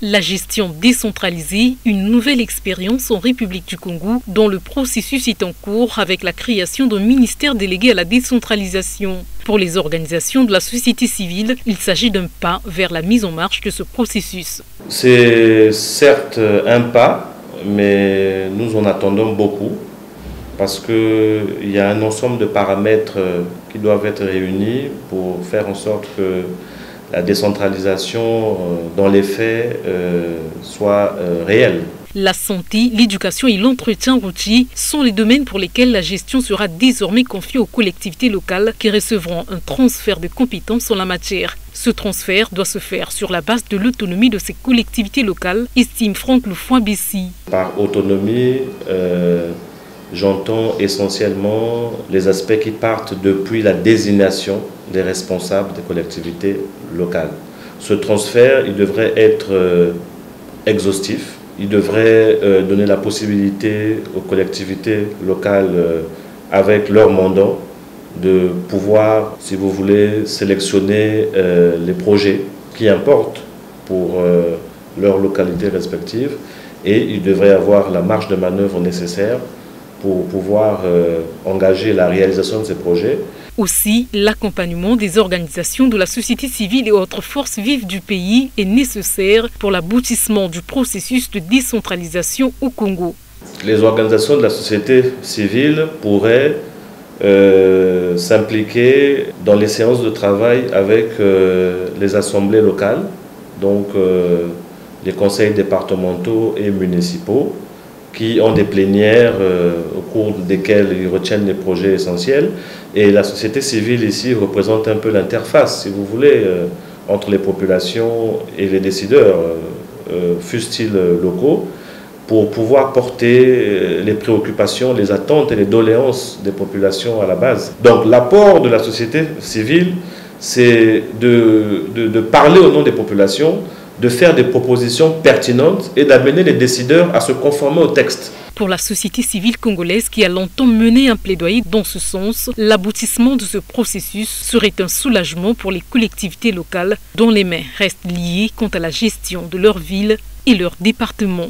La gestion décentralisée, une nouvelle expérience en République du Congo dont le processus est en cours avec la création d'un ministère délégué à la décentralisation. Pour les organisations de la société civile, il s'agit d'un pas vers la mise en marche de ce processus. C'est certes un pas, mais nous en attendons beaucoup parce qu'il y a un ensemble de paramètres qui doivent être réunis pour faire en sorte que la décentralisation dans les faits soit réelle. La santé, l'éducation et l'entretien routier sont les domaines pour lesquels la gestion sera désormais confiée aux collectivités locales qui recevront un transfert de compétences en la matière. Ce transfert doit se faire sur la base de l'autonomie de ces collectivités locales, estime Franck Loufoy-Bessi. Par autonomie, j'entends essentiellement les aspects qui partent depuis la désignation des responsables des collectivités locales. Ce transfert, il devrait être exhaustif. Il devrait donner la possibilité aux collectivités locales, avec leur mandat, de pouvoir, si vous voulez, sélectionner les projets qui importent pour leurs localités respectives. Et il devrait avoir la marge de manœuvre nécessaire pour pouvoir engager la réalisation de ces projets. Aussi, l'accompagnement des organisations de la société civile et autres forces vives du pays est nécessaire pour l'aboutissement du processus de décentralisation au Congo. Les organisations de la société civile pourraient s'impliquer dans les séances de travail avec les assemblées locales, donc les conseils départementaux et municipaux, qui ont des plénières au cours desquelles ils retiennent les projets essentiels. Et la société civile ici représente un peu l'interface, si vous voulez, entre les populations et les décideurs, fussent-ils locaux, pour pouvoir porter les préoccupations, les attentes et les doléances des populations à la base. Donc l'apport de la société civile, c'est de parler au nom des populations, de faire des propositions pertinentes et d'amener les décideurs à se conformer au texte. Pour la société civile congolaise qui a longtemps mené un plaidoyer dans ce sens, l'aboutissement de ce processus serait un soulagement pour les collectivités locales dont les mains restent liées quant à la gestion de leur ville et leur département.